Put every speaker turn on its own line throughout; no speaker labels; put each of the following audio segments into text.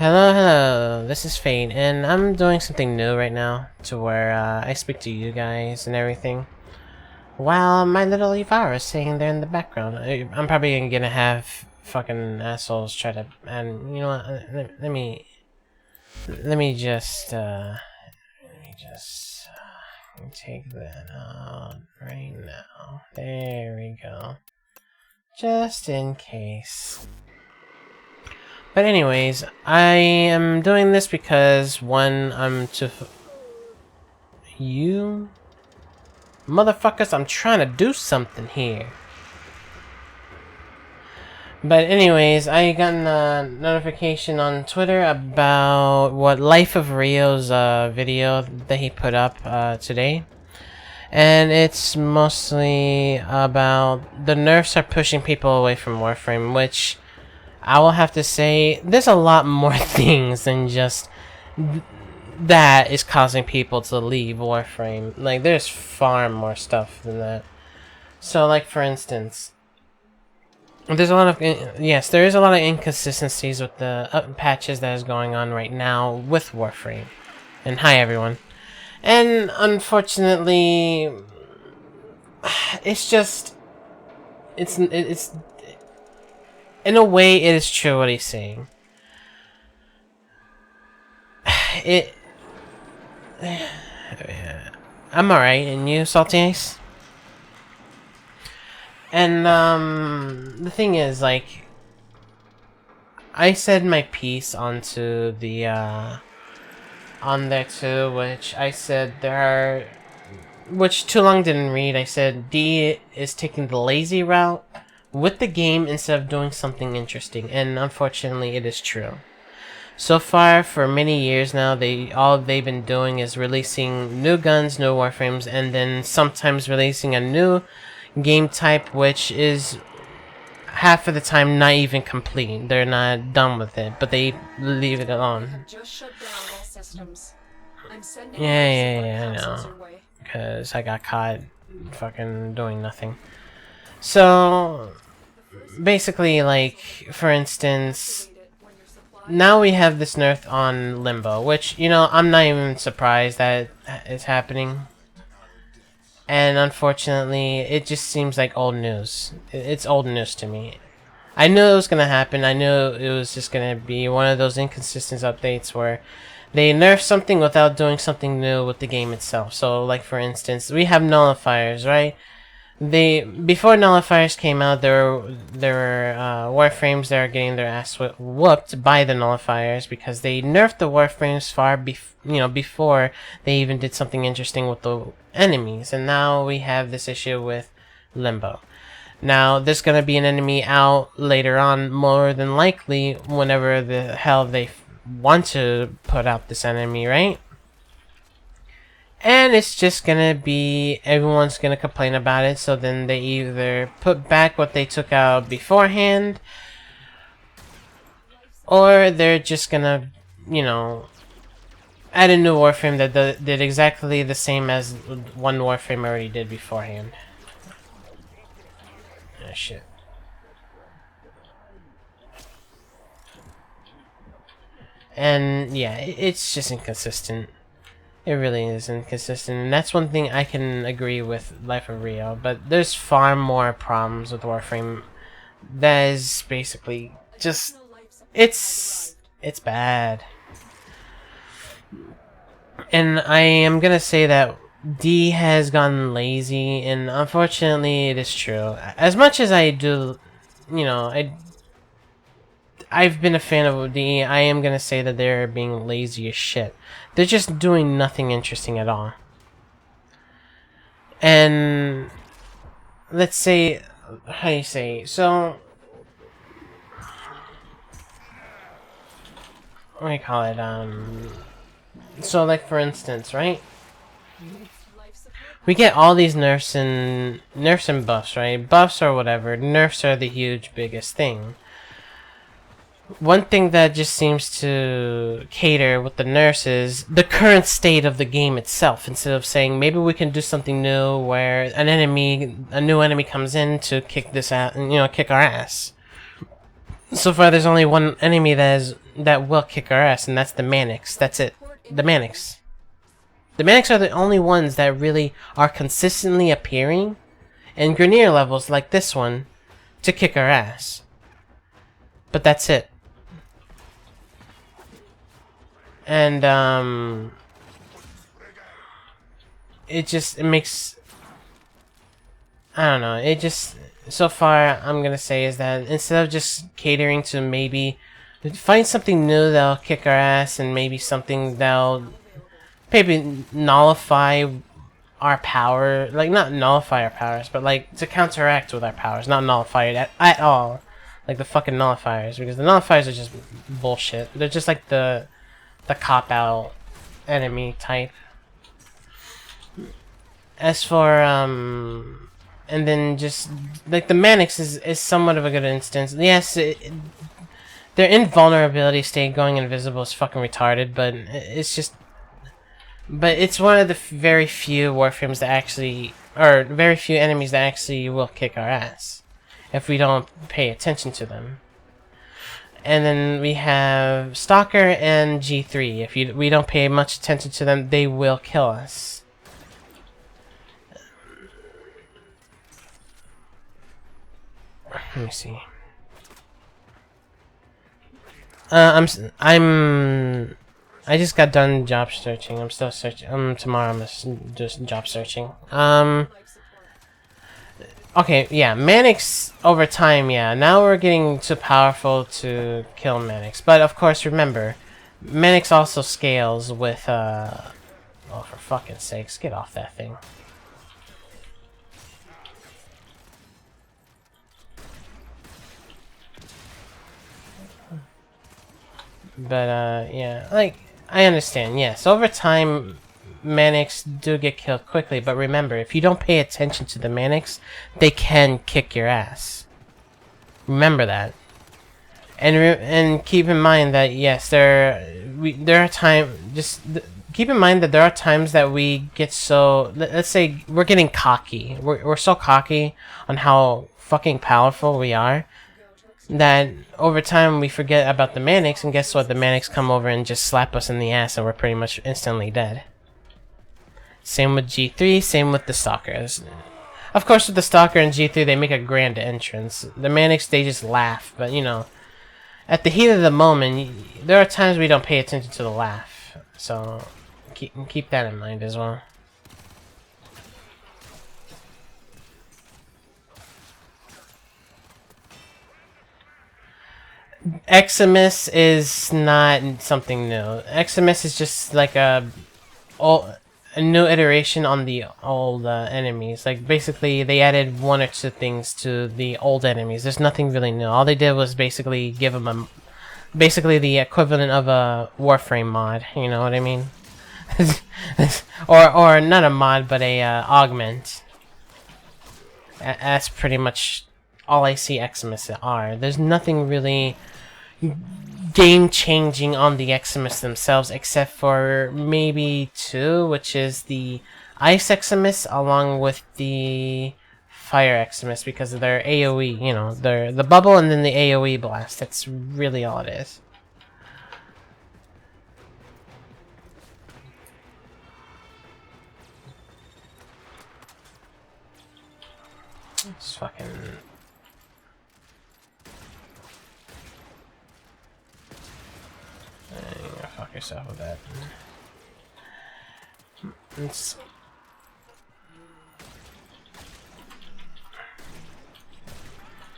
Hello, hello, this is Fate, and I'm doing something new right now, to where I speak to you guys and everything, while my little Ivara is sitting there in the background. I'm probably gonna have fucking assholes try to, and you know what, let me just take that out right now. There we go. Just in case. But anyways, I am doing this because, one, you motherfuckers, I'm trying to do something here. But anyways, I got a notification on Twitter about what Life of Rio's video that he put up today. And it's mostly about the nerfs are pushing people away from Warframe, which I will have to say, there's a lot more things than just that is causing people to leave Warframe. Like, there's far more stuff than that. So, like, for instance, there's a lot of, yes, there is a lot of inconsistencies with the patches that is going on right now with Warframe. And hi, everyone. And, unfortunately, it's just, it's in a way, it is true what he's saying. I'm alright, and you, Salty Ice? And, the thing is, like, I said my piece onto the, on there too, which I said which Too Long didn't read. I said D is taking the lazy route with the game instead of doing something interesting, and unfortunately it is true. So far, for many years now, all they've been doing is releasing new guns, new Warframes, and then sometimes releasing a new game type, which is half of the time not even complete. They're not done with it, but they leave it alone.
Just shut down all systems. I'm sending
Yeah, I know. Because I got caught fucking doing nothing. So, basically, like, for instance, now we have this nerf on Limbo, which, you know, I'm not even surprised that it's happening. And unfortunately, it just seems like old news. It's old news to me. I knew it was going to happen. I knew it was just going to be one of those inconsistent updates where they nerf something without doing something new with the game itself. So, like, for instance, we have nullifiers, right? Before nullifiers came out, there were Warframes that are getting their ass whooped by the nullifiers because they nerfed the Warframes before they even did something interesting with the enemies. And now we have this issue with Limbo. Now, there's gonna be an enemy out later on, more than likely, whenever the hell they want to put out this enemy, right? And it's just gonna be, everyone's gonna complain about it, so then they either put back what they took out beforehand, or they're just gonna, you know, add a new Warframe that did exactly the same as one Warframe already did beforehand. Ah, shit. And yeah, it's just inconsistent. It really is inconsistent, and that's one thing I can agree with Life of Rio, but there's far more problems with Warframe that is basically just, it's bad. And I am gonna say that D has gotten lazy, and unfortunately it is true. As much as I do, you know, I've been a fan of D, I am gonna say that they're being lazy as shit. They're just doing nothing interesting at all. And let's say, how do you say? So, what do you call it? So, like, for instance, right? We get all these nerfs and buffs, right? Buffs or whatever. Nerfs are the huge biggest thing. One thing that just seems to cater with the nerfs is the current state of the game itself. Instead of saying maybe we can do something new where a new enemy comes in to kick this out, you know, kick our ass. So far, there's only one enemy that will kick our ass, and that's the Mannix. That's it. The Mannix. The Mannix are the only ones that really are consistently appearing in Grenier levels like this one to kick our ass. But that's it. And it makes, I don't know, it just, so far I'm gonna say is that instead of just catering to maybe find something new that'll kick our ass, and maybe something that'll maybe nullify our power, like not nullify our powers, but like to counteract with our powers, not nullify it at all, like the fucking nullifiers, because the nullifiers are just bullshit. They're just like the cop-out enemy type. As for and then just like the Mannix is somewhat of a good instance. Yes, their invulnerability state going invisible is fucking retarded, but it's just, but it's one of the very few Warframes that actually, or very few enemies that actually will kick our ass if we don't pay attention to them. And then we have Stalker and G3. If we don't pay much attention to them, they will kill us. Let me see. I just got done job searching. I'm still searching. Tomorrow I'm just job searching. Okay, yeah, Mannix over time, yeah. Now we're getting too powerful to kill Mannix. But of course, remember, Mannix also scales with, oh, for fucking sakes, get off that thing. But, yeah, like, I understand, yes. Over time, Mannix do get killed quickly, but remember, if you don't pay attention to the Mannix, they can kick your ass. Remember that. And keep in mind that, yes, there are times, keep in mind that there are times that we get so, let's say, we're getting cocky. We're so cocky on how fucking powerful we are, that over time we forget about the Mannix, and guess what? The Mannix come over and just slap us in the ass, and we're pretty much instantly dead. Same with G3, same with the Stalkers. Of course, with the Stalker and G3, they make a grand entrance. The Mannix, they just laugh, but you know, at the heat of the moment, there are times we don't pay attention to the laugh. So, keep that in mind as well. Eximus is not something new. Eximus is just like a new iteration on the old enemies. Like, basically, they added one or two things to the old enemies. There's nothing really new. All they did was basically give them basically the equivalent of a Warframe mod. You know what I mean? or not a mod, but a augment. That's pretty much all I see Eximus are. There's nothing really game-changing on the Eximus themselves, except for maybe two, which is the Ice Eximus along with the Fire Eximus, because of their AoE, you know, the bubble and then the AoE blast. That's really all it is. It's fucking... You're gonna fuck yourself with that. It's...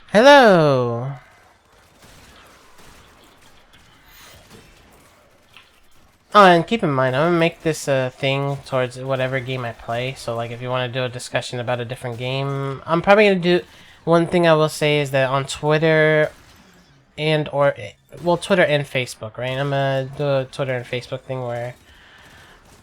Hello! Oh, and keep in mind, I'm gonna make this a thing towards whatever game I play. So, like, if you want to do a discussion about a different game, I'm probably gonna do... One thing I will say is that on Twitter well, Twitter and Facebook, right? I'm gonna do a Twitter and Facebook thing where...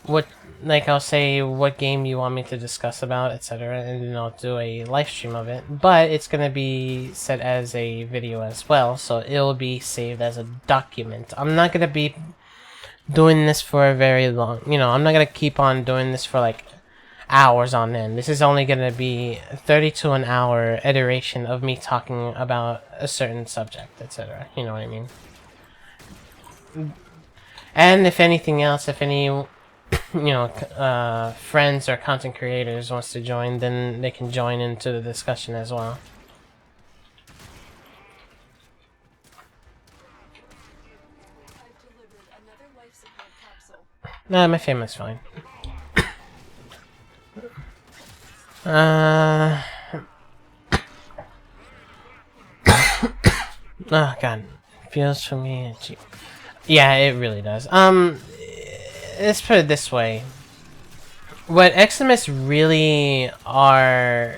I'll say what game you want me to discuss about, etc., and then I'll do a live stream of it. But it's gonna be set as a video as well, so it'll be saved as a document. I'm not gonna be doing this for a very long... You know, I'm not gonna keep on doing this for, like... hours on end. This is only going to be 32 an hour iteration of me talking about a certain subject, etc. You know what I mean? And if anything else, if any, you know, friends or content creators wants to join, then they can join into the discussion as well. Nah, my family's fine. Oh god, feels for me cheap. Yeah, it really does. Let's put it this way. What Extremists really are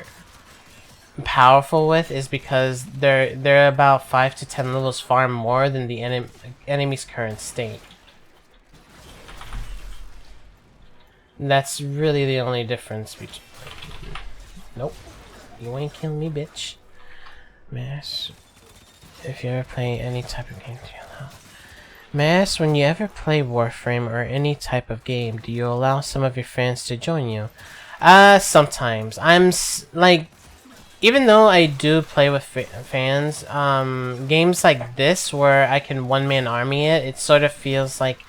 powerful with is because they're about 5 to 10 levels far more than the enemy's current state. That's really the only difference between... Nope. You ain't killing me, bitch. Mass. If you ever play any type of game, do you allow... Mass, when you ever play Warframe or any type of game, do you allow some of your fans to join you? Sometimes. Like... Even though I do play with fans, games like this where I can one-man army it, it sort of feels like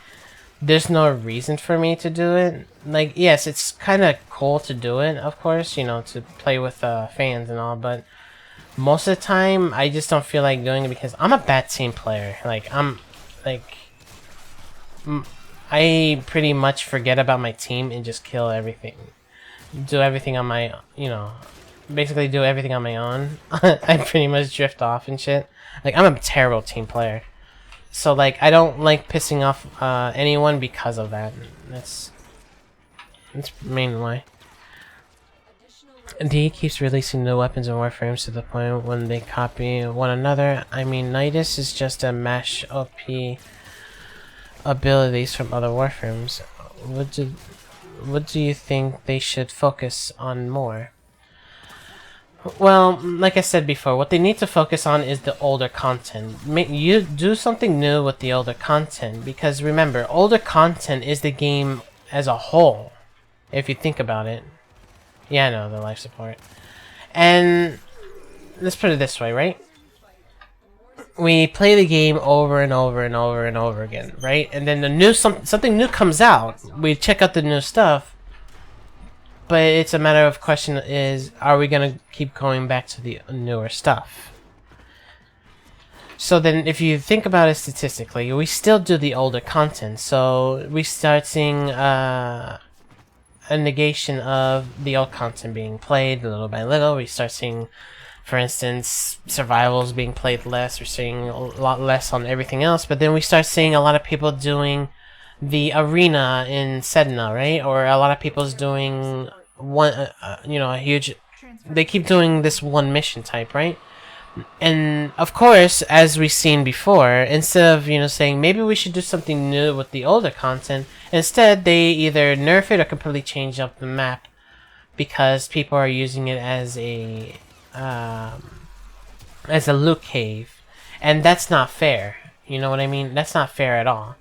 there's no reason for me to do it. Like, yes, it's kind of cool to do it, of course, you know, to play with fans and all, but most of the time, I just don't feel like doing it because I'm a bad team player. I pretty much forget about my team and just kill everything. Do everything on my, you know, basically do everything on my own. I pretty much drift off and shit. Like, I'm a terrible team player. So, like, I don't like pissing off anyone because of that. That's mainly why. D keeps releasing new weapons and warframes to the point when they copy one another. I mean, Nidus is just a mash OP abilities from other warframes. What do you think they should focus on more? Well, like I said before, what they need to focus on is the older content. You do something new with the older content, because remember, older content is the game as a whole, if you think about it. Yeah, I know, the life support. And let's put it this way, right? We play the game over and over and over and over again, right? And then the new something new comes out. We check out the new stuff. But it's a matter of question is, are we going to keep going back to the newer stuff? So then if you think about it statistically, we still do the older content. So we start seeing a negation of the old content being played little by little. We start seeing, for instance, survivals being played less. We're seeing a lot less on everything else. But then we start seeing a lot of people doing the arena in Sedna, right? Or a lot of people's doing one, you know, a huge... They keep doing this one mission type, right? And of course, as we've seen before, instead of, you know, saying maybe we should do something new with the older content, instead they either nerf it or completely change up the map because people are using it as a loot cave, and that's not fair. You know what I mean? That's not fair at all.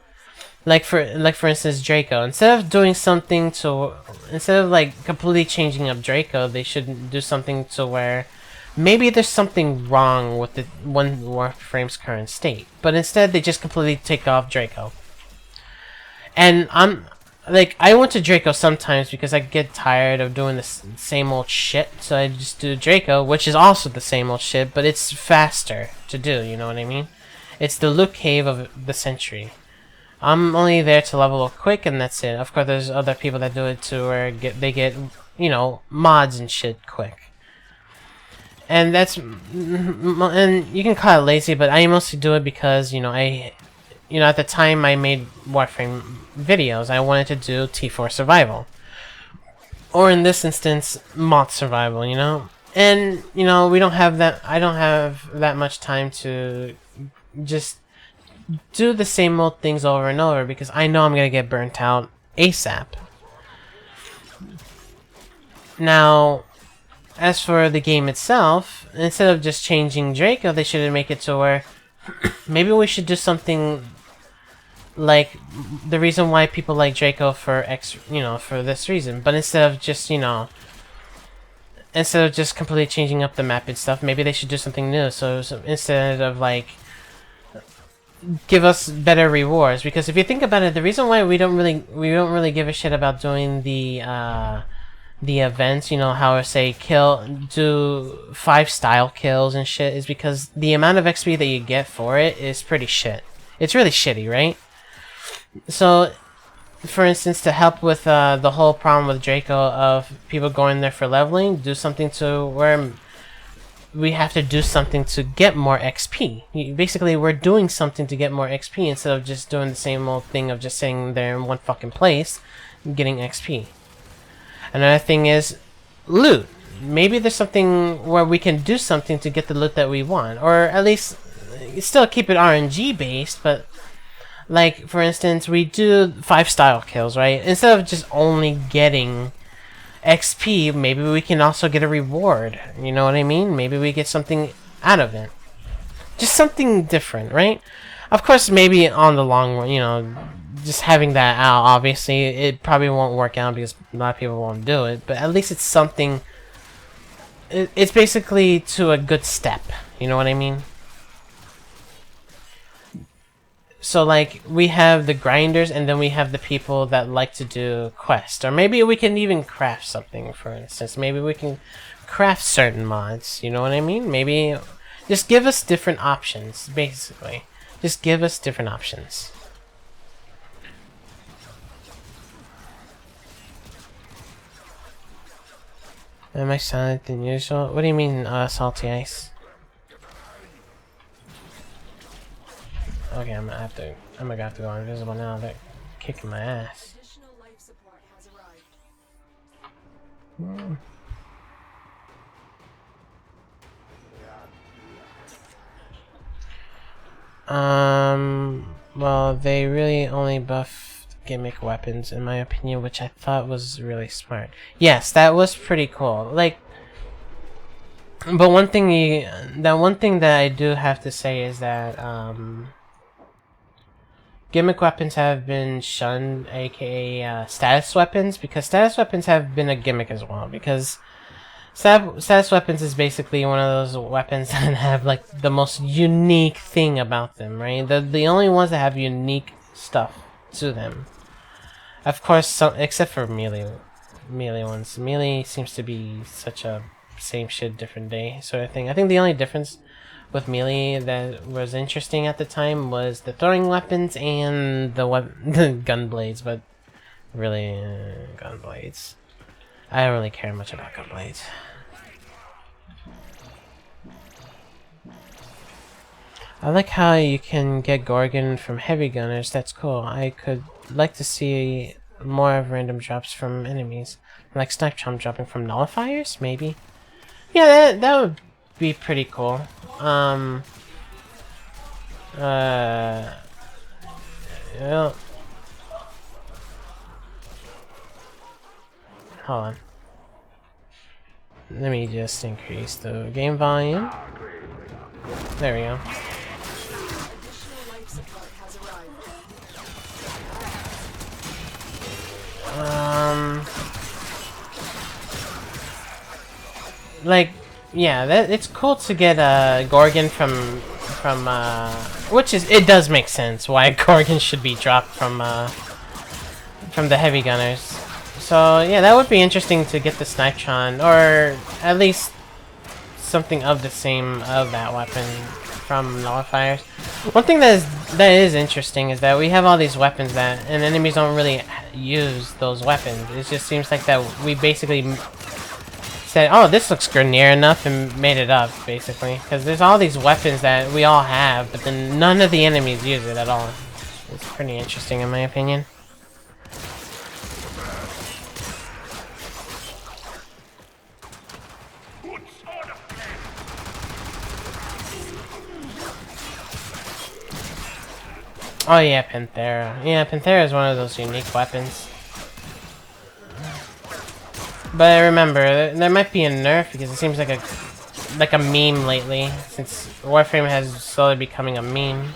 Like for instance, Draco. Instead of like completely changing up Draco, they should do something to where maybe there's something wrong with the one Warframe's current state, but instead they just completely take off Draco. And I went to Draco sometimes because I get tired of doing the same old shit, so I just do Draco, which is also the same old shit, but it's faster to do. You know what I mean? It's the loot cave of the century. I'm only there to level up quick, and that's it. Of course, there's other people that do it too, where they get, you know, mods and shit quick. And that's, and you can call it lazy, but I mostly do it because, you know, at the time I made Warframe videos, I wanted to do T4 survival, or in this instance, mod survival, you know. And you know, we don't have that. I don't have that much time to just do the same old things over and over because I know I'm gonna get burnt out ASAP. Now, as for the game itself, instead of just changing Draco, they should make it to where maybe we should do something like the reason why people like Draco for for this reason. But instead of just completely changing up the map and stuff, maybe they should do something new. So instead of like give us better rewards, because if you think about it, the reason why we don't really give a shit about doing the events, how I say do 5 style kills and shit, is because the amount of XP that you get for it is pretty shit. It's really shitty, right? So, for instance, to help with the whole problem with Draco of people going there for leveling, do something to where we have to do something to get more XP. Basically, we're doing something to get more XP instead of just doing the same old thing of just sitting there in one fucking place getting XP. Another thing is loot. Maybe there's something where we can do something to get the loot that we want, or at least still keep it RNG based, but like for instance, we do 5 style kills, right? Instead of just only getting XP, maybe we can also get a reward. You know what I mean? Maybe we get something out of it. Just something different, right? Of course, maybe on the long run, just having that out, obviously, it probably won't work out because a lot of people won't do it. But at least it's something. It's basically to a good step. You know what I mean? So, like, we have the grinders, and then we have the people that like to do quests. Or maybe we can even craft something, for instance. Maybe we can craft certain mods, you know what I mean? Maybe just give us different options, basically. Just give us different options. Am I silent than usual? What do you mean, salty ice? Okay, I'm gonna have to go invisible now. They're kicking my ass.
Additional life support has arrived.
Well, they really only buffed gimmick weapons, in my opinion, which I thought was really smart. Yes, that was pretty cool. Like, but one thing that I do have to say is that, gimmick weapons have been shunned, aka status weapons, because status weapons have been a gimmick as well. Because status weapons is basically one of those weapons that have like the most unique thing about them, right? The only ones that have unique stuff to them. Of course, except for melee ones. Melee seems to be such a same shit, different day sort of thing. I think the only difference with melee that was interesting at the time was the throwing weapons and the gun blades, but really, gun blades. I don't really care much about gun blades. I like how you can get Gorgon from heavy gunners. That's cool. I could like to see more of random drops from enemies, like snipe chomp dropping from nullifiers, maybe. Yeah, that would be pretty cool. Yeah. Hold on. Let me just increase the game volume. There we go.
Additional life support has arrived.
Like, yeah, it's cool to get a Gorgon from which is, it does make sense why Gorgon should be dropped from the heavy gunners. So yeah, that would be interesting to get the Snipetron, or at least something of the same of that weapon from nullifiers. One thing that is interesting is that we have all these weapons and enemies don't really use those weapons. It just seems like that we basically said, oh, this looks good near enough, and made it up, basically. Because there's all these weapons that we all have, but then none of the enemies use it at all. It's pretty interesting, in my opinion. Oh yeah, Panthera. Yeah, Panthera is one of those unique weapons. But remember, there might be a nerf because it seems like a meme lately, since Warframe has slowly becoming a meme.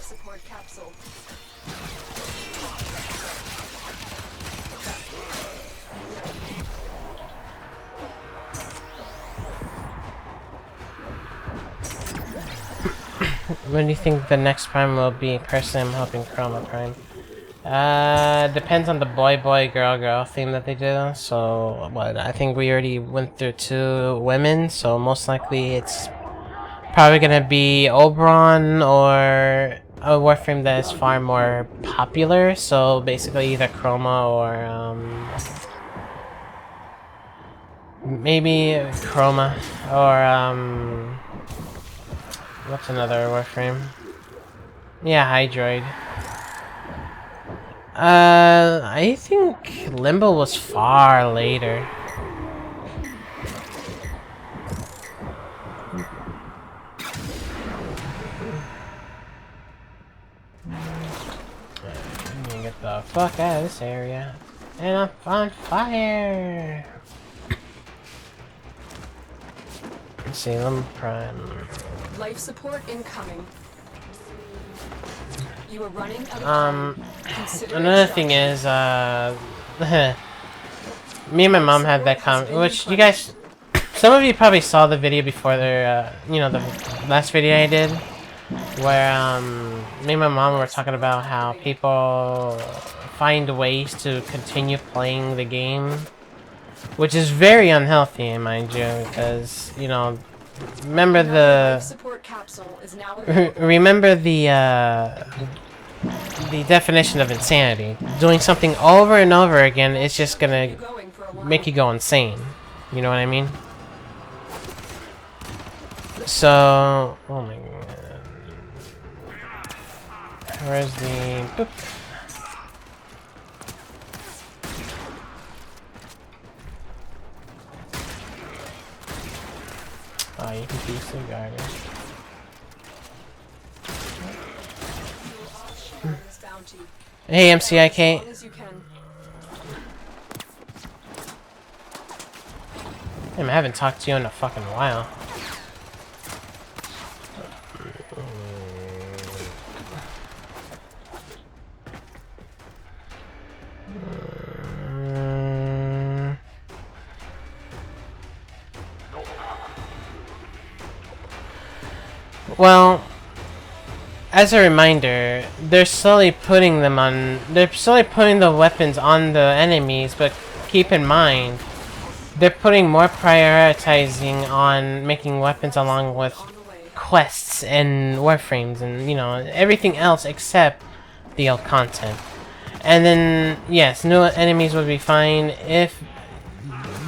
life support capsule.
What do you think the next prime will be? Personally, I'm hoping Chroma Prime. Depends on the boy girl theme that they do. So, what? I think we already went through 2 women, so most likely it's probably gonna be Oberon or a Warframe that is far more popular. So basically, either Chroma or maybe Chroma or what's another Warframe? Yeah, Hydroid. I think Limbo was far later. Let me get the fuck out of this area. And I'm on fire! Let's see, Limbo Prime.
Life support incoming. You are running out of time. Consider
Another thing is, me and my mom had that comment, which you guys, some of you probably saw the video before their, you know, the last video I did, where, me and my mom were talking about how people find ways to continue playing the game, which is very unhealthy, mind you, because, you know, remember
life support capsule is now
remember the definition of insanity. Doing something over and over again is just gonna make you go insane. You know what I mean? So, oh my god. Where's the... Boop. Oh, you can piece the garbage. Hey, MCIK. Damn, I haven't talked to you in a fucking while. Well, as a reminder, they're slowly putting them on. They're slowly putting the weapons on the enemies, but keep in mind, they're putting more prioritizing on making weapons along with quests and warframes and, you know, everything else except the old content. And then, yes, new enemies would be fine if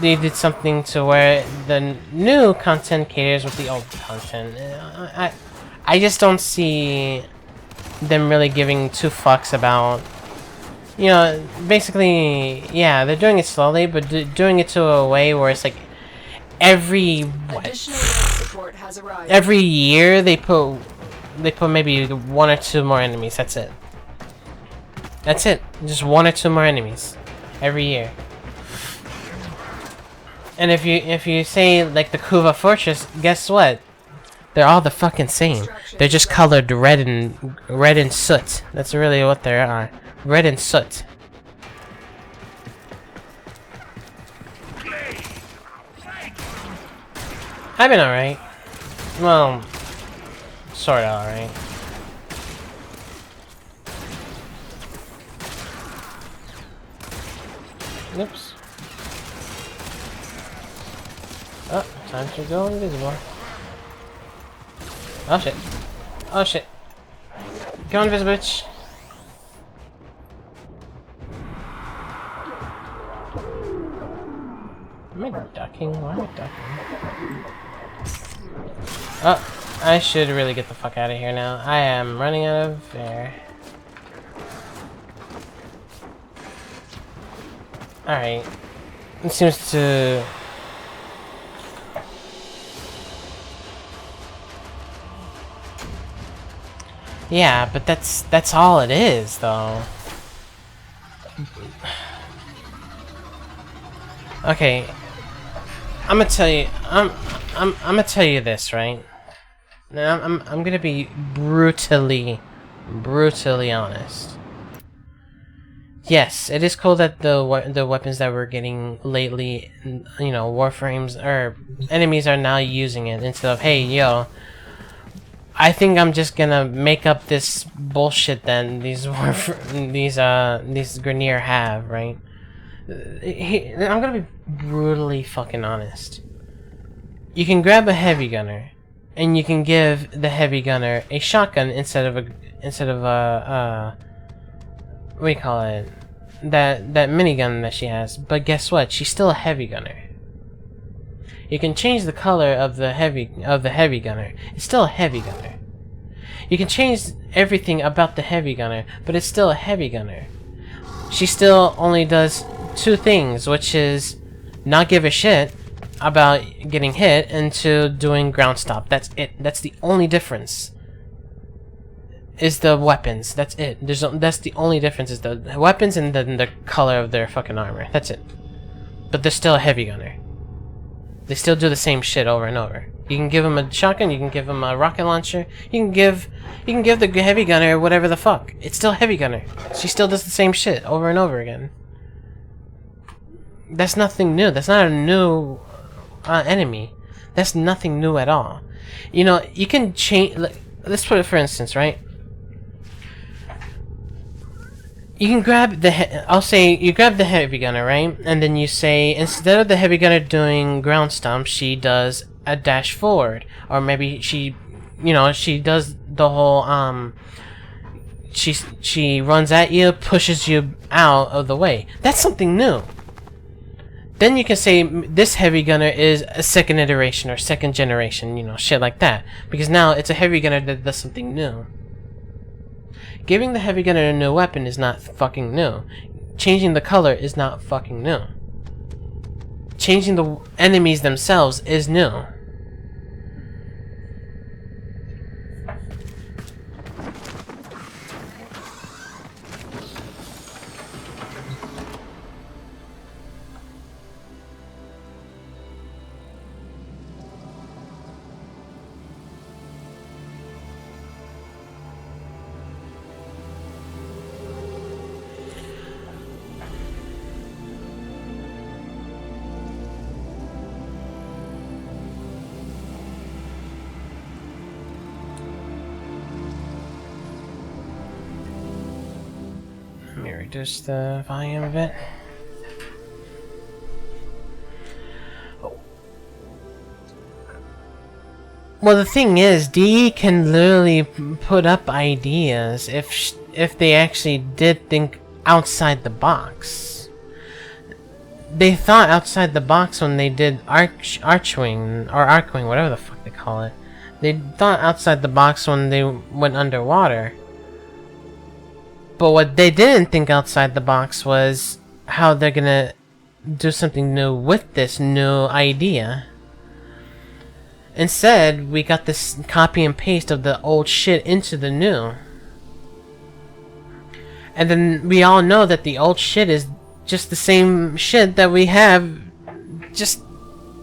they did something to where the new content caters with the old content. I just don't see them really giving 2 fucks about, you know, basically, yeah, they're doing it slowly, but doing it to a way where it's like every every year they put maybe 1 or 2 more enemies. That's it. That's it. Just 1 or 2 more enemies every year. And if you say like the Kuva Fortress, guess what? They're all the fucking same. They're just colored red and soot. That's really what they are. Red and soot. I've been alright. Well, sorta alright. Oops. Oh, time to go invisible. Oh shit. Oh shit. Go invisible, bitch. Am I ducking? Why am I ducking? Oh, I should really get the fuck out of here now. I am running out of air. Alright. It seems to... Yeah, but that's all it is, though. Okay, I'm gonna tell you. I'm gonna tell you this, right? Now I'm gonna be brutally Brutally honest. Yes, it is cool that the weapons that we're getting lately, you know, Warframes or enemies are now using it instead of, hey, yo, I think I'm just gonna make up this bullshit that these Grenier have, right? I'm gonna be brutally fucking honest. You can grab a heavy gunner, and you can give the heavy gunner a shotgun instead of a what do you call it? That minigun that she has. But guess what? She's still a heavy gunner. You can change the color of the heavy gunner. It's still a heavy gunner. You can change everything about the heavy gunner, but it's still a heavy gunner. She still only does two things, which is not give a shit about getting hit and to doing ground stop. That's it. That's the only difference. Is the weapons. That's it. That's the only difference is the weapons and the color of their fucking armor. That's it. But they're still a heavy gunner. They still do the same shit over and over. You can give them a shotgun, you can give them a rocket launcher, you can give the heavy gunner whatever the fuck. It's still heavy gunner. She still does the same shit over and over again. That's nothing new. That's not a new enemy. That's nothing new at all. You know, you can change. Let's put it for instance, right? You can grab the I'll say you grab the heavy gunner, right? And then you say instead of the heavy gunner doing ground stomp, she does a dash forward, or maybe she, you know, she does the whole she runs at you, pushes you out of the way. That's something new. Then you can say this heavy gunner is a second iteration or second generation, you know, shit like that, because now it's a heavy gunner that does something new. Giving the heavy gunner a new weapon is not fucking new. Changing the color is not fucking new. Changing the enemies themselves is new. Let me reduce the volume a bit. Well, the thing is, DE can literally put up ideas if they actually did think outside the box. They thought outside the box when they did Archwing, or Arcwing, whatever the fuck they call it. They thought outside the box when they went underwater. But what they didn't think outside the box was how they're gonna do something new with this new idea. Instead, we got this copy and paste of the old shit into the new. And then we all know that the old shit is just the same shit that we have. Just,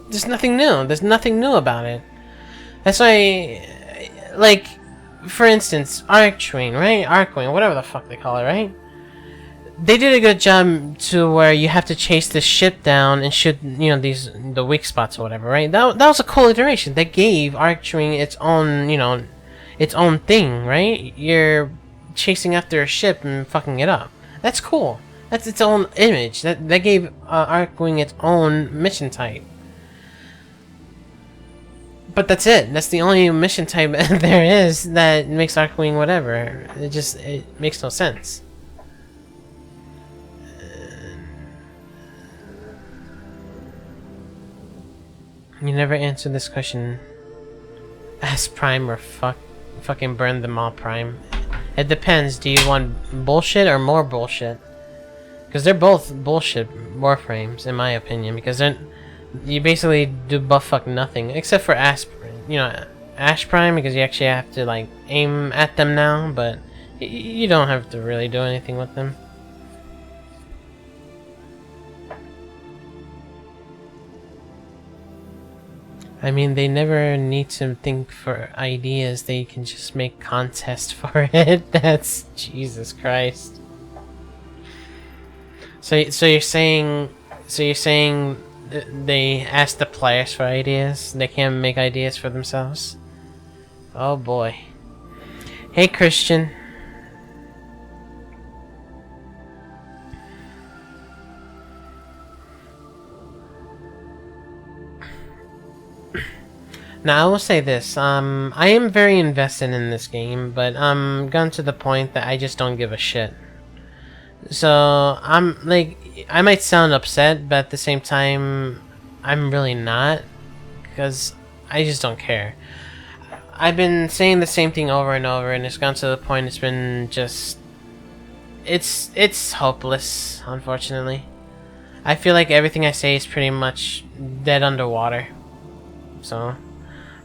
there's nothing new. There's nothing new about it. That's why, like, for instance, Archwing, right? Arcwing, whatever the fuck they call it, right? They did a good job to where you have to chase this ship down and shoot, you know, the weak spots or whatever, right? That was a cool iteration. That gave Archwing its own, you know, its own thing, right? You're chasing after a ship and fucking it up. That's cool. That's its own image. That gave Arcwing its own mission type. But that's it. That's the only mission type there is that makes Arcwing whatever. It makes no sense. You never answered this question. Ask Prime or fucking burn them all, Prime. It depends. Do you want bullshit or more bullshit? Because they're both bullshit Warframes, in my opinion. Because you basically do buff fuck nothing, except for Ash Prime, because you actually have to like aim at them now, but you don't have to really do anything with them. I mean, they never need to think for ideas. They can just make contests for it. That's Jesus Christ. So you're saying they ask the players for ideas? They can't make ideas for themselves? Oh boy. Hey Christian. Now I will say this, I am very invested in this game, but I'm gotten to the point that I just don't give a shit. So, I'm, like, I might sound upset, but at the same time, I'm really not, because I just don't care. I've been saying the same thing over and over, and it's gotten to the point it's been just... It's hopeless, unfortunately. I feel like everything I say is pretty much dead underwater. So...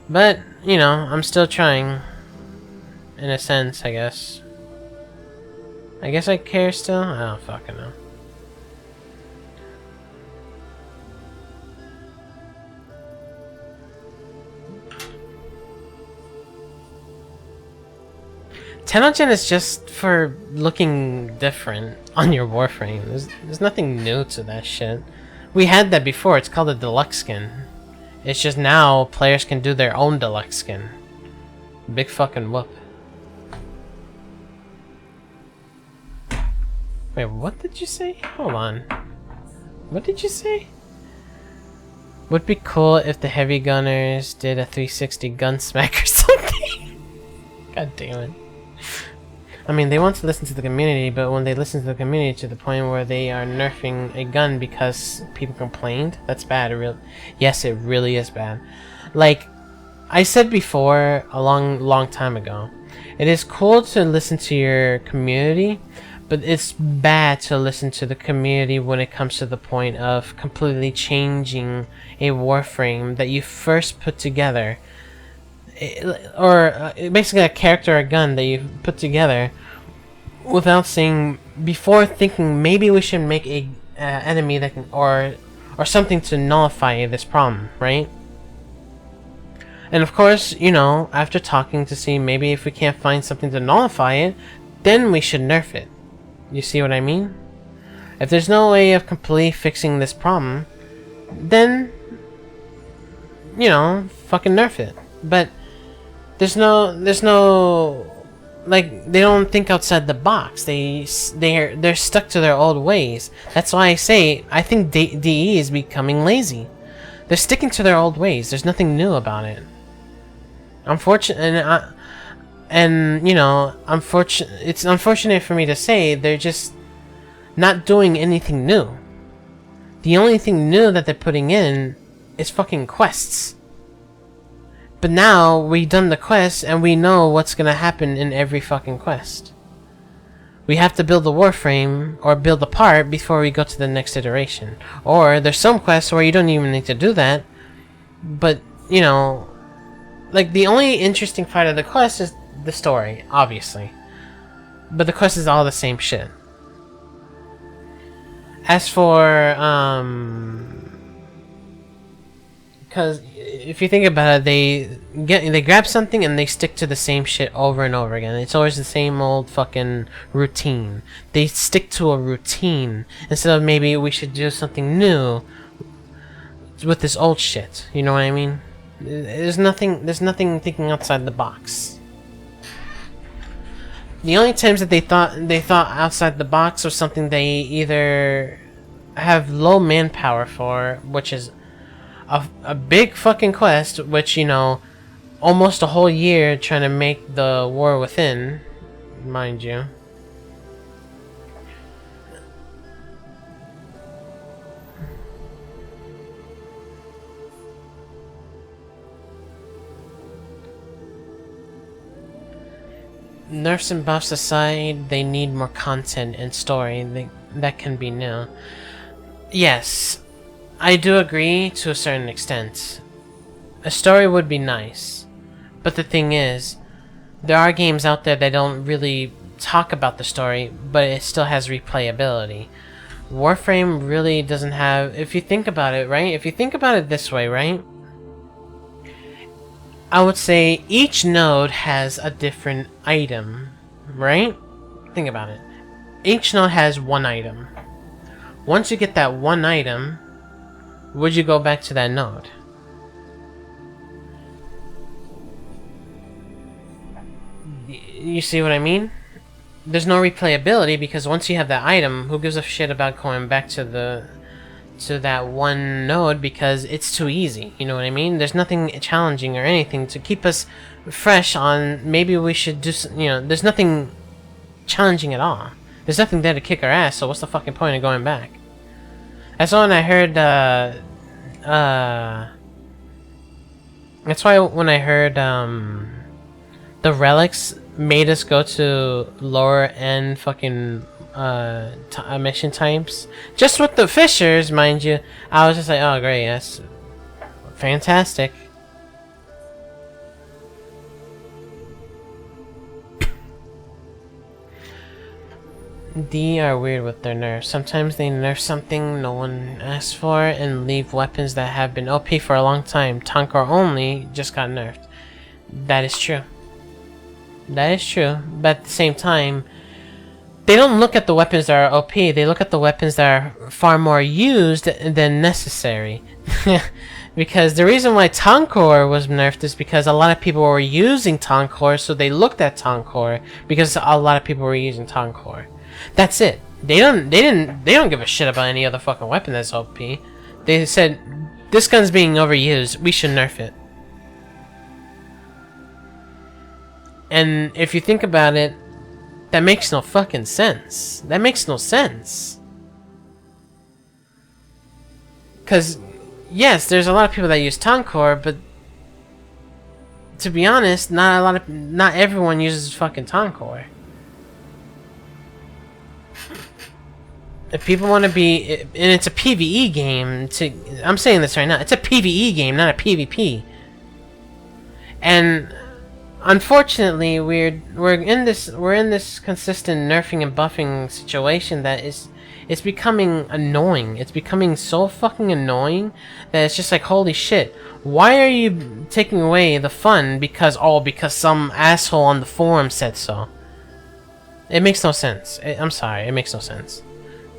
But, you know, I'm still trying. In a sense, I guess. I guess I care still? I don't fucking know. Tenogen is just for looking different on your Warframe. There's nothing new to that shit. We had that before, it's called a deluxe skin. It's just now players can do their own deluxe skin. Big fucking whoop. Wait, what did you say? Hold on. What did you say? Would be cool if the heavy gunners did a 360 gun smack or something. God damn it. I mean, they want to listen to the community, but when they listen to the community to the point where they are nerfing a gun because people complained, that's bad. Yes, it really is bad. Like I said before, a long time ago, it is cool to listen to your community, but it's bad to listen to the community when it comes to the point of completely changing a Warframe that you first put together. Or basically a character or a gun that you put together without saying, before thinking maybe we should make a enemy that can, or something to nullify this problem, right? And of course, you know, after talking to see maybe if we can't find something to nullify it, then we should nerf it. You see what I mean? If there's no way of completely fixing this problem, then, you know, fucking nerf it. But there's no, like, they don't think outside the box. They're stuck to their old ways. That's why I say I think DE is becoming lazy. They're sticking to their old ways. There's nothing new about it. Unfortunate, and you know, it's unfortunate for me to say they're just not doing anything new. The only thing new that they're putting in is fucking quests. But now we've done the quest and we know what's gonna happen in every fucking quest. We have to build the Warframe or build the part before we go to the next iteration. Or there's some quests where you don't even need to do that. But, you know, like the only interesting part of the quest is the story, obviously. But the quest is all the same shit. As for, because if you think about it, they grab something and they stick to the same shit over and over again. It's always the same old fucking routine. They stick to a routine instead of maybe we should do something new with this old shit. You know what I mean? There's nothing thinking outside the box. The only times that they thought outside the box was something they either have low manpower for, which is a big fucking quest, which, you know, almost a whole year trying to make the War Within, mind you. Nerfs and buffs aside, they need more content and story that can be new. Yes, I do agree to a certain extent. A story would be nice, but the thing is, there are games out there that don't really talk about the story, but it still has replayability. Warframe really doesn't have, if you think about it, right? If you think about it this way, right? I would say each node has a different item, right? Think about it. Each node has one item. Once you get that one item, would you go back to that node? You see what I mean? There's no replayability because once you have that item, who gives a shit about going back to that one node because it's too easy, you know what I mean? There's nothing challenging or anything to keep us fresh on maybe we should do, you know, there's nothing challenging at all. There's nothing there to kick our ass, so what's the fucking point of going back? That's when I heard, that's why when I heard, the relics made us go to lower end fucking mission types. Just with the fishers, mind you, I was just like, oh great, that's fantastic. D are weird with their nerfs. Sometimes they nerf something no one asked for and leave weapons that have been OP for a long time. Tankor only just got nerfed. That is true. That is true, but at the same time, they don't look at the weapons that are OP, they look at the weapons that are far more used than necessary. Because the reason why Tankor was nerfed is because a lot of people were using Tankor, so they looked at Tankor because a lot of people were using Tankor. That's it. They don't give a shit about any other fucking weapon that's OP. They said, this gun's being overused, we should nerf it. And if you think about it, that makes no fucking sense. That makes no sense. Because, yes, there's a lot of people that use Tankor, but to be honest, not everyone uses fucking Tankor. If people want to be, and it's a PvE game, I'm saying this right now, it's a PvE game, not a PvP. And unfortunately, we're in this consistent nerfing and buffing situation that it's becoming annoying. It's becoming so fucking annoying that it's just like, holy shit, why are you taking away the fun because some asshole on the forum said so? It makes no sense. I'm sorry, it makes no sense.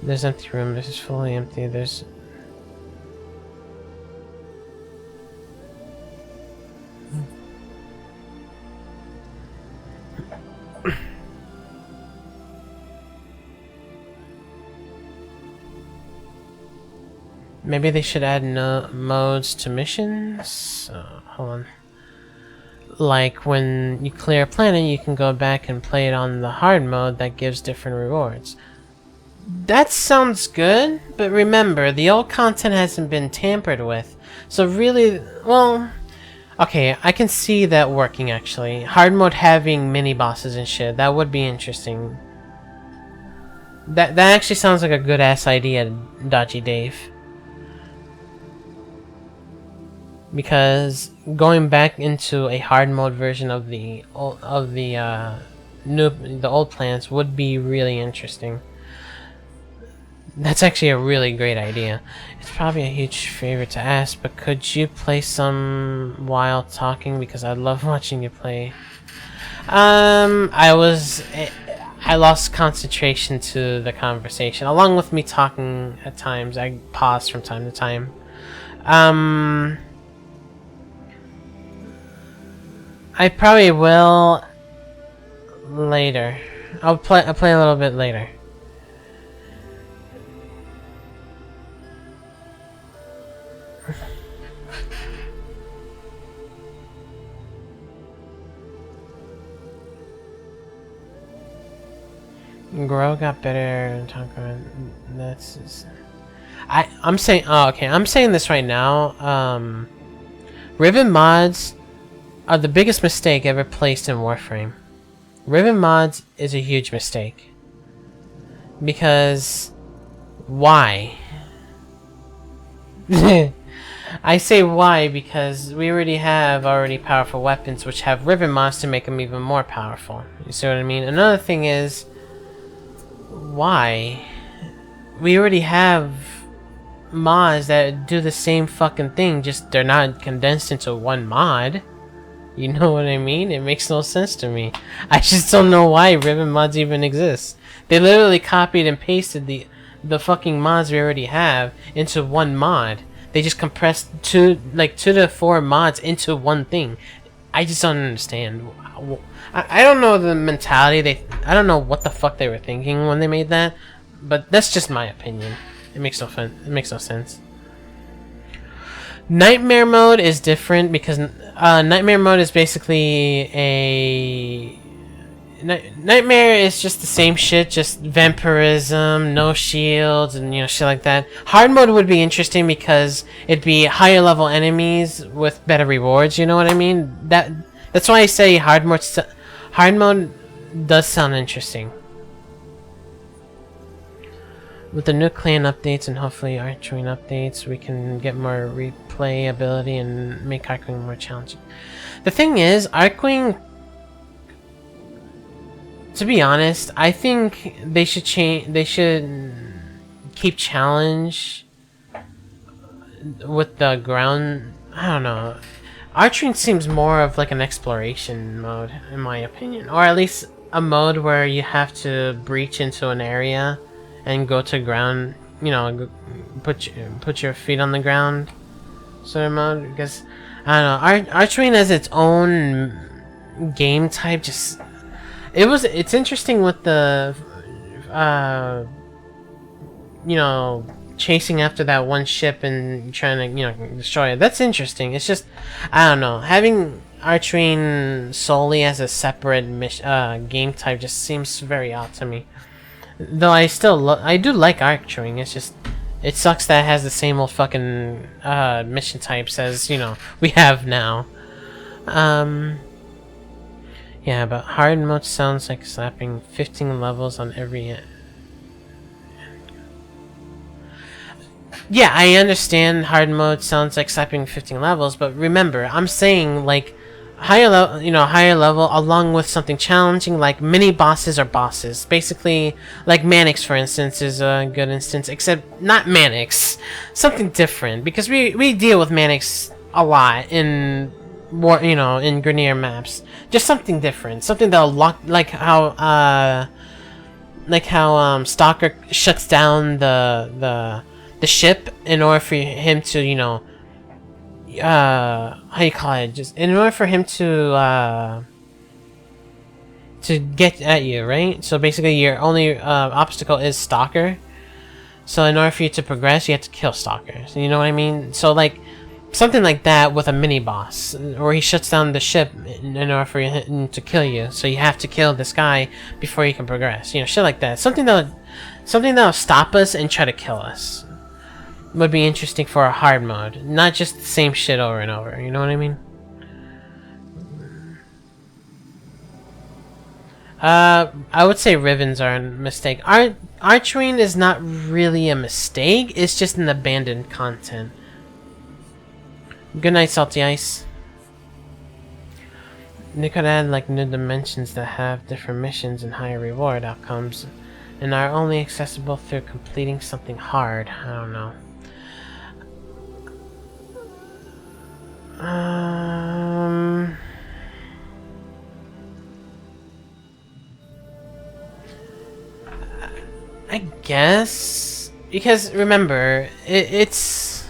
There's empty room. This is fully empty. There's maybe they should add modes to missions. Hold on. Like when you clear a planet, you can go back and play it on the hard mode that gives different rewards. That sounds good, but remember, the old content hasn't been tampered with. So really, well, okay, I can see that working actually. Hard mode having mini bosses and shit, that would be interesting. That actually sounds like a good ass idea, Dodgy Dave. Because going back into a hard mode version of the old plans would be really interesting. That's actually a really great idea. It's probably a huge favor to ask, but could you play some while talking? Because I love watching you play. I lost concentration to the conversation. Along with me talking at times, I pause from time to time. I probably will later. I'll play a little bit later. Grow got better. That's just, I'm saying. Oh, okay. I'm saying this right now. Riven mods are the biggest mistake ever placed in Warframe. Riven mods is a huge mistake. Because why? I say why because we already have powerful weapons which have Riven mods to make them even more powerful. You see what I mean? Another thing is, why? We already have mods that do the same fucking thing, just they're not condensed into one mod. You know what I mean? It makes no sense to me. I just don't know why Riven mods even exist. They literally copied and pasted the fucking mods we already have into one mod. They just compressed two to four mods into one thing. I just don't understand. I don't know the mentality. I don't know what the fuck they were thinking when they made that, but that's just my opinion. It makes no fun. It makes no sense. Nightmare mode is different because nightmare mode is basically a nightmare is just the same shit, just vampirism, no shields, and you know, shit like that. Hard mode would be interesting because it'd be higher level enemies with better rewards. You know what I mean? That's why I say hard mode does sound interesting. With the new clan updates and hopefully Archwing updates, we can get more replayability and make Archwing more challenging. The thing is, Archwing, to be honest, I think they should change. They should keep challenge with the ground. I don't know. Archwing seems more of like an exploration mode, in my opinion, or at least a mode where you have to breach into an area and go to ground, you know, put your feet on the ground sort of mode. Because I don't know, Archwing as its own game type, just it's interesting with the you know, chasing after that one ship and trying to, you know, destroy it. That's interesting. It's just, I don't know, having Archwing solely as a separate game type just seems very odd to me. Though I do like Archwing. It's just, it sucks that it has the same old fucking mission types as, you know, we have now. Yeah, but hard mode sounds like slapping 15 levels on every. Yeah, I understand hard mode sounds like slapping 15 levels, but remember, I'm saying like higher level along with something challenging like mini bosses or bosses. Basically, like Manix, for instance, is a good instance, except not Manix, something different, because we deal with Manix a lot in in Grenier maps. Just something different, something that'll lock, like how Stalker shuts down the ship in order for him to, you know, how you call it, just in order for him to get at you, right? So basically your only obstacle is Stalker. So in order for you to progress, you have to kill Stalker. So you know what I mean? So like something like that with a mini boss, or he shuts down the ship in order for him to kill you. So you have to kill this guy before you can progress. You know, shit like that. Something that'll stop us and try to kill us would be interesting for a hard mode, not just the same shit over and over. You know what I mean? I would say Rivens are a mistake. Archwing is not really a mistake. It's just an abandoned content. Good night, Salty Ice. They could add like new dimensions that have different missions and higher reward outcomes, and are only accessible through completing something hard. I don't know. I guess, because remember, it is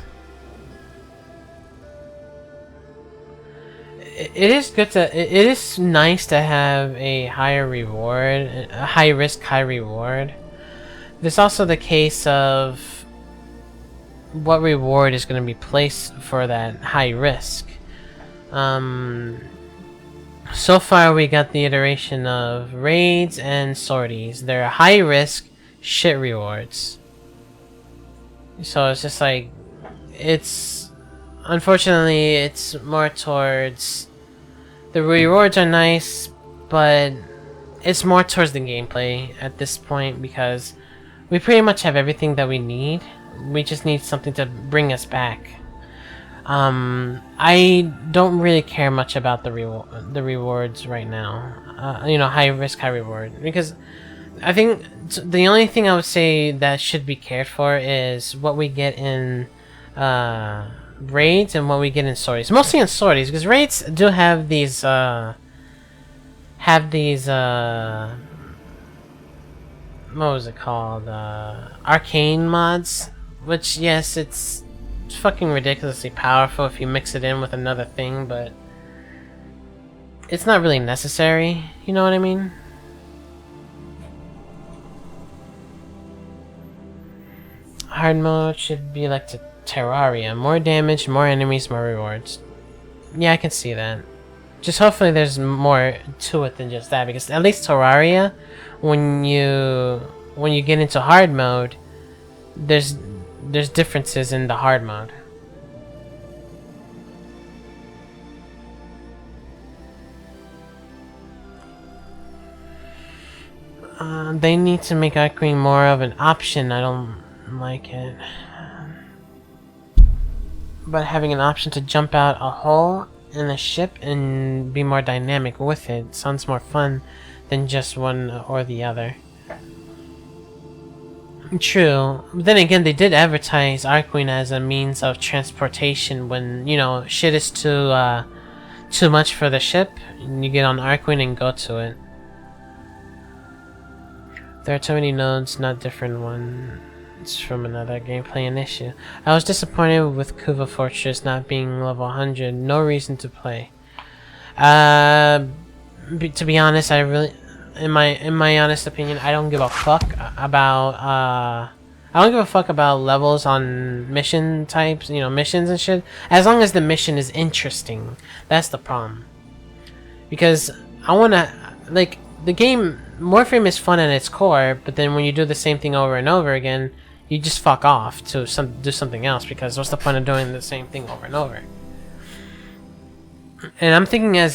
good to, it is nice to have a higher reward, a high risk, high reward. There's also the case of what reward is going to be placed for that high risk. So far we got the iteration of raids and sorties. They're high risk shit rewards. So it's just like, unfortunately it's more towards, the rewards are nice, but it's more towards the gameplay at this point, because we pretty much have everything that we need. We just need something to bring us back. I don't really care much about the rewards right now. You know, high risk, high reward, because I think the only thing I would say that should be cared for is what we get in raids and what we get in sorties. Mostly in sorties, because raids do have these what was it called? Arcane mods, which, yes, it's fucking ridiculously powerful if you mix it in with another thing, but it's not really necessary, you know what I mean? Hard mode should be like to Terraria. More damage, more enemies, more rewards. Yeah, I can see that. Just hopefully there's more to it than just that, because at least Terraria, when you get into hard mode, there's differences in the hard mode. They need to make Arcane more of an option. I don't like it. But having an option to jump out a hole in a ship and be more dynamic with it sounds more fun than just one or the other. True. But then again, they did advertise Arcane as a means of transportation when, you know, shit is too much for the ship. You get on Arcane and go to it. There are too many nodes, not different ones from another gameplay an issue. I was disappointed with Kuva Fortress not being level 100. No reason to play. To be honest, I really, in my honest opinion, I don't give a fuck about I don't give a fuck about levels on mission types, you know, missions and shit. As long as the mission is interesting, that's the problem. Because I wanna, like, the game Warframe is fun at its core, but then when you do the same thing over and over again, you just fuck off to do something else, because what's the point of doing the same thing over and over? And I'm thinking I'm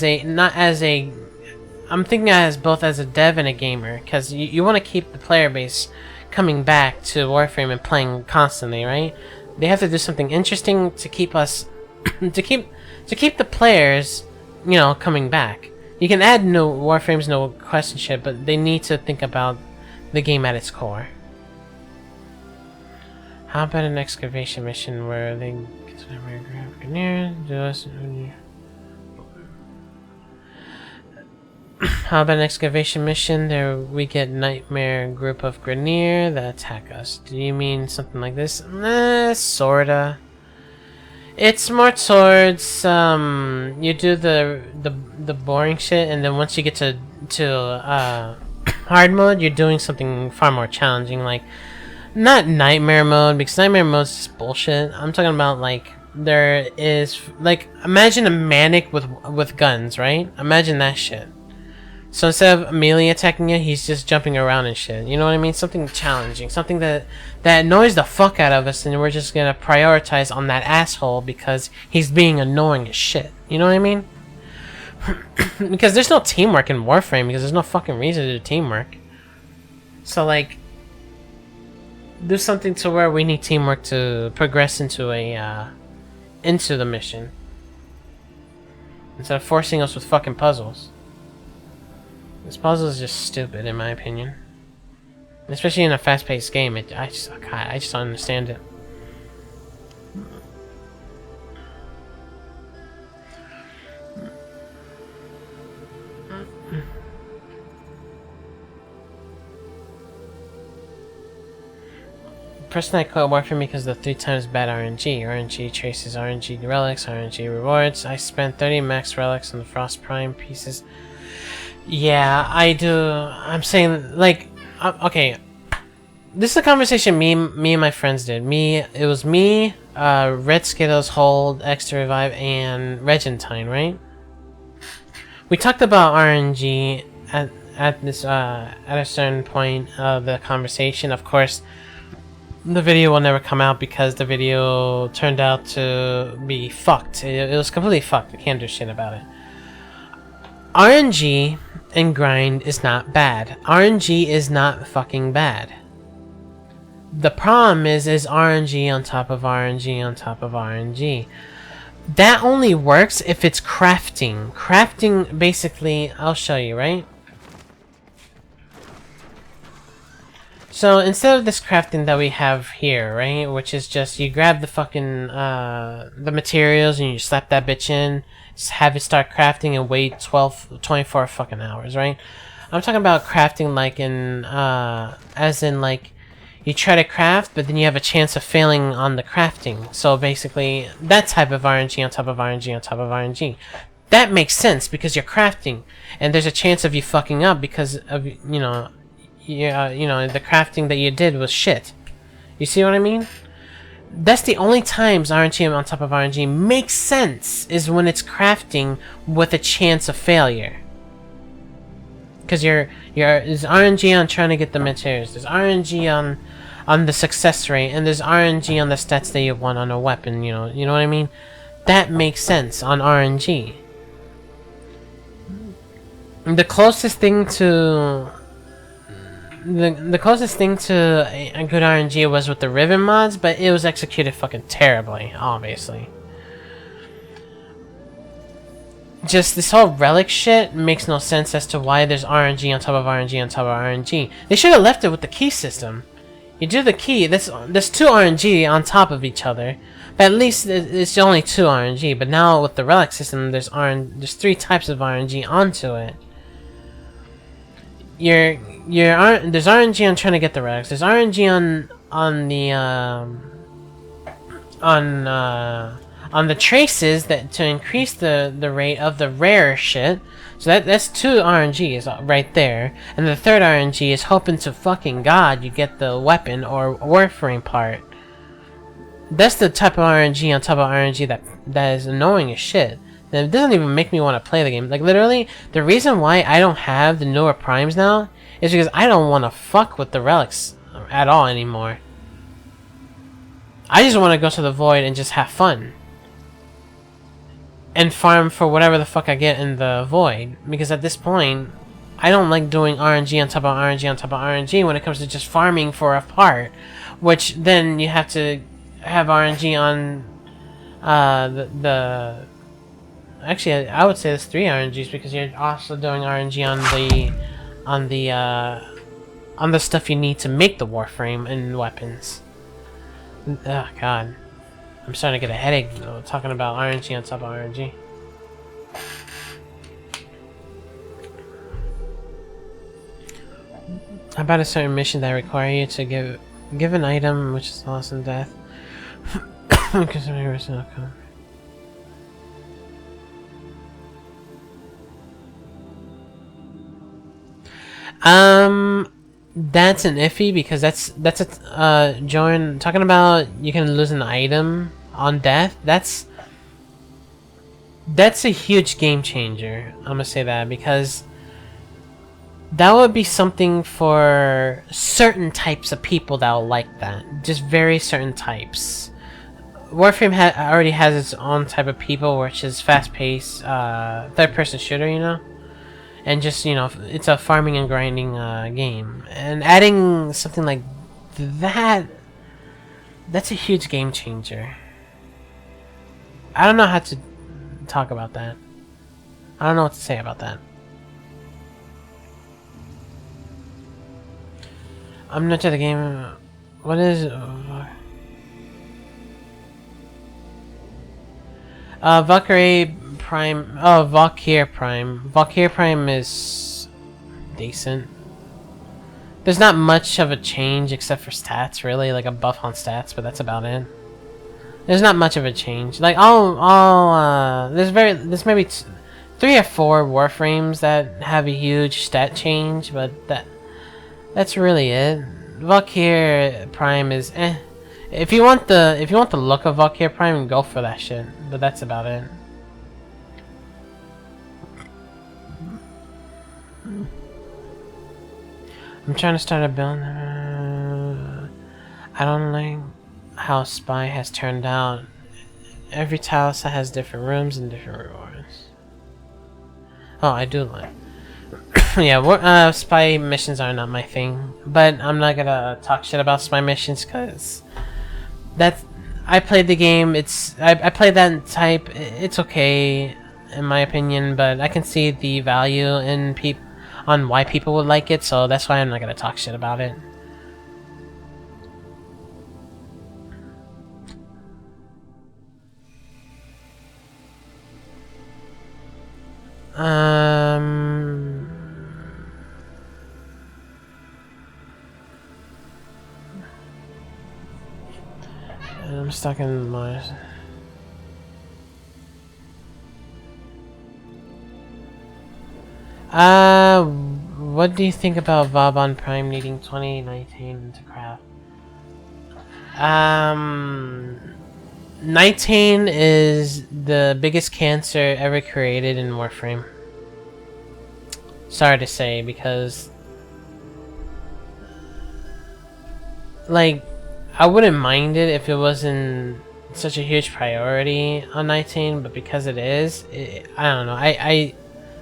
thinking as both as a dev and a gamer, because you want to keep the player base coming back to Warframe and playing constantly, right? They have to do something interesting to keep us to keep the players, you know, coming back. You can add no Warframes, no question shit, but they need to think about the game at its core. How about an excavation mission where they get to How about an excavation mission? There we get nightmare group of Grineer that attack us. Do you mean something like this? Sorta. It's more towards you do the boring shit, and then once you get to hard mode, you're doing something far more challenging, like not nightmare mode, because nightmare mode is just bullshit. I'm talking about, like, there is, like, imagine a manic with guns, right? Imagine that shit. So instead of melee attacking you, he's just jumping around and shit. You know what I mean? Something challenging. Something that annoys the fuck out of us, and we're just gonna prioritize on that asshole because he's being annoying as shit. You know what I mean? Because there's no teamwork in Warframe, because there's no fucking reason to do teamwork. So, like, do something to where we need teamwork to progress into into the mission, instead of forcing us with fucking puzzles. This puzzle is just stupid, in my opinion. Especially in a fast-paced game, I just don't understand it. Personally, I call it Warframe because of the 3 times bad RNG. RNG traces RNG relics, RNG rewards. I spent 30 max relics on the Frost Prime pieces. Yeah, I do. I'm saying, like, okay. This is a conversation me and my friends did. It was me, Red Skittles, Hold, Extra Revive, and Regentine, right? We talked about RNG at a certain point of the conversation. Of course, the video will never come out because the video turned out to be fucked. It was completely fucked. I can't do shit about it. RNG and grind is not bad. RNG is not fucking bad. The problem is RNG on top of RNG on top of RNG. That only works if it's crafting. Crafting, basically, I'll show you, right? So instead of this crafting that we have here, right, which is just you grab the fucking the materials and you slap that bitch in, just have it start crafting and wait 24 fucking hours, right? I'm talking about crafting like in as in like you try to craft, but then you have a chance of failing on the crafting. So basically, that type of RNG on top of RNG on top of RNG. That makes sense because you're crafting, and there's a chance of you fucking up because of the crafting that you did was shit. You see what I mean? That's the only times RNG on top of RNG makes sense, is when it's crafting with a chance of failure. Because there's RNG on trying to get the materials, there's RNG on the success rate, and there's RNG on the stats that you want on a weapon. You know what I mean? That makes sense on RNG. The closest thing to the closest thing to a good RNG was with the Riven mods, but it was executed fucking terribly, obviously. Just this whole relic shit makes no sense as to why there's RNG on top of RNG on top of RNG. They should have left it with the key system. You do the key, there's 2 RNG on top of each other, but at least it's only 2 RNG. But now with the relic system, there's 3 types of RNG onto it. There's RNG on trying to get the relics. There's RNG on the traces that to increase the rate of the rare shit. So that's 2 RNGs right there. And the third RNG is hoping to fucking god you get the weapon or Warframe part. That's the type of RNG on top of RNG that is annoying as shit. And it doesn't even make me want to play the game. Like, literally, the reason why I don't have the newer primes now is because I don't want to fuck with the relics at all anymore. I just want to go to the void and just have fun. And farm for whatever the fuck I get in the void. Because at this point, I don't like doing RNG on top of RNG on top of RNG when it comes to just farming for a part. Which then you have to have RNG on Actually, I would say there's 3 RNGs because you're also doing RNG on the stuff you need to make the Warframe and weapons. Oh god, I'm starting to get a headache talking about RNG on top of RNG. About a certain mission that require you to give an item which is lost in death. Because of your outcome. That's an iffy because that's a Jordan talking about you can lose an item on death. That's a huge game changer. I'm gonna say that because that would be something for certain types of people that will like that. Just very certain types. Warframe already has its own type of people, which is fast-paced, third-person shooter, you know? And just, you know, it's a farming and grinding game. And adding something like that, that's a huge game changer. I don't know how to talk about that. I don't know what to say about that. I'm not to the game. What is... Valkyrie Prime. Oh, Valkyrie Prime. Valkyrie Prime is decent. There's not much of a change except for stats, really, like a buff on stats, but that's about it. There's not much of a change. Like there's maybe 3 or 4 Warframes that have a huge stat change, but that's really it. Valkyrie Prime is eh. If you want the look of Valkyrie Prime, go for that shit. But that's about it. I'm trying to start a build. I don't like how Spy has turned out. Every tile set has different rooms and different rewards. Oh, I do like. Yeah, Spy missions are not my thing. But I'm not gonna talk shit about Spy missions because I played the game. I played that type. It's okay in my opinion, but I can see the value in on why people would like it, so that's why I'm not gonna talk shit about it. I'm stuck in Mars. What do you think about Vauban Prime needing 2019 to craft? 19 is the biggest cancer ever created in Warframe. Sorry to say, because like I wouldn't mind it if it wasn't such a huge priority on 19, but because it is, I don't know. I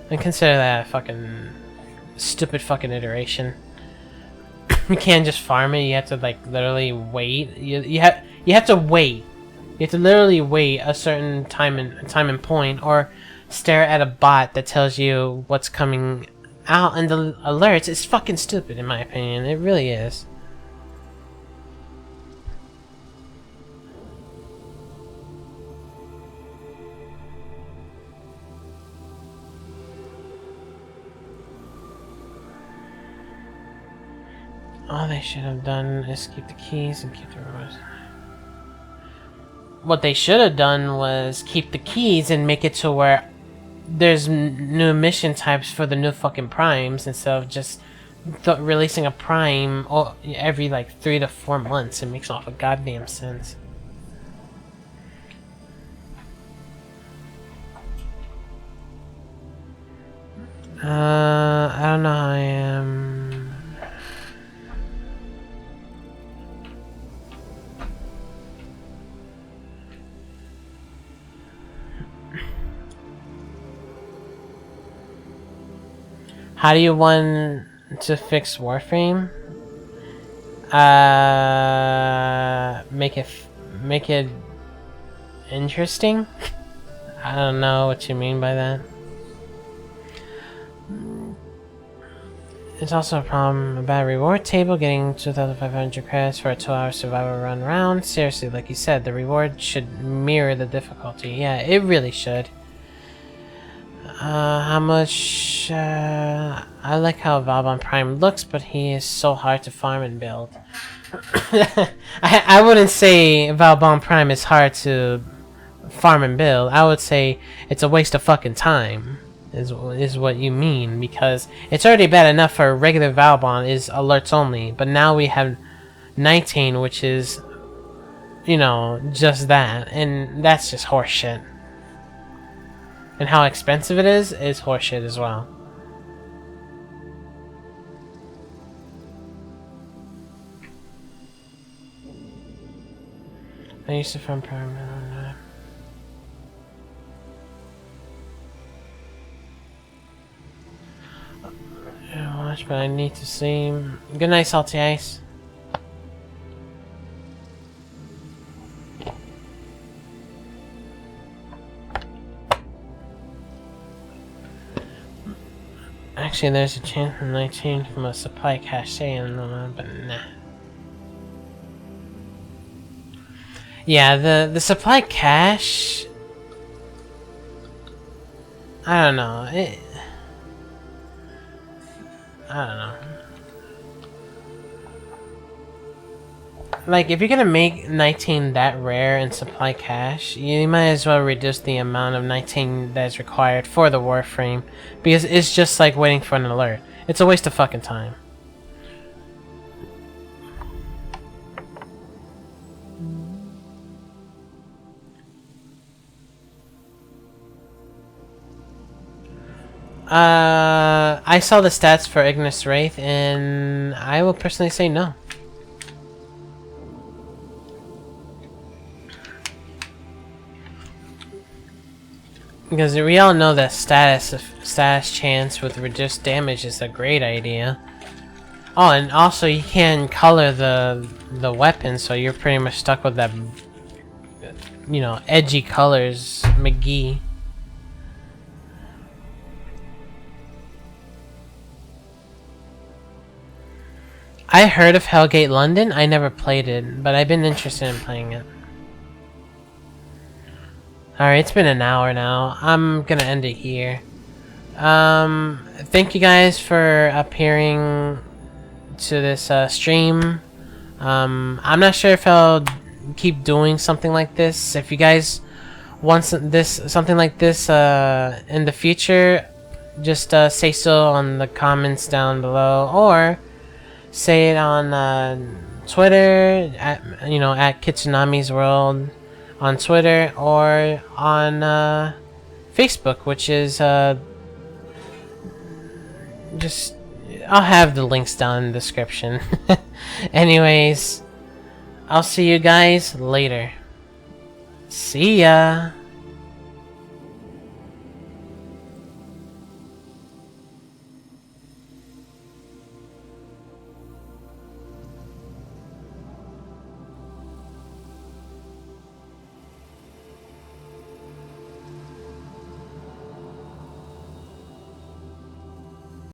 consider that a fucking stupid fucking iteration. You can't just farm it. You have to like literally wait. You have to wait. You have to literally wait a certain time and point, or stare at a bot that tells you what's coming out and the alerts. It's fucking stupid in my opinion. It really is. All they should have done is keep the keys and keep the rewards. What they should have done was keep the keys and make it to where there's new mission types for the new fucking primes instead of just releasing a prime every like 3 to 4 months. It makes all the goddamn sense. I don't know how I am. How do you want to fix Warframe? Make it interesting? I don't know what you mean by that. It's also a problem. A bad reward table, getting 2,500 credits for a 2-hour survival run round. Seriously, like you said, the reward should mirror the difficulty. Yeah, it really should. How much... I like how Vauban Prime looks, but he is so hard to farm and build. I wouldn't say Vauban Prime is hard to farm and build. I would say it's a waste of fucking time, is what you mean, because it's already bad enough for regular Vauban is alerts only, but now we have 19, which is, you know, just that, and that's just horseshit. And how expensive it is horseshit as well. I used to farm Prime. Watch, but I need to see. Good night, Salty Ice. Actually, there's a chance from 19 from a supply cache, but nah. Yeah, the supply cache. I don't know. I don't know. Like, if you're gonna make 19 that rare in supply cache, you might as well reduce the amount of 19 that is required for the Warframe, because it's just like waiting for an alert. It's a waste of fucking time. I saw the stats for Ignis Wraith, and I will personally say no. Because we all know that status chance with reduced damage is a great idea. Oh, and also you can color the weapon, so you're pretty much stuck with that, you know, edgy colors, McGee. I heard of Hellgate London. I never played it, but I've been interested in playing it. Alright, it's been an hour now. I'm gonna end it here. Thank you guys for appearing to this stream. I'm not sure if I'll keep doing something like this. If you guys want something like this in the future, just say so on the comments down below, or say it on Twitter at at Kitsunami's World on Twitter, or on Facebook, which is just I'll have the links down in the description. Anyways, I'll see you guys later. See ya.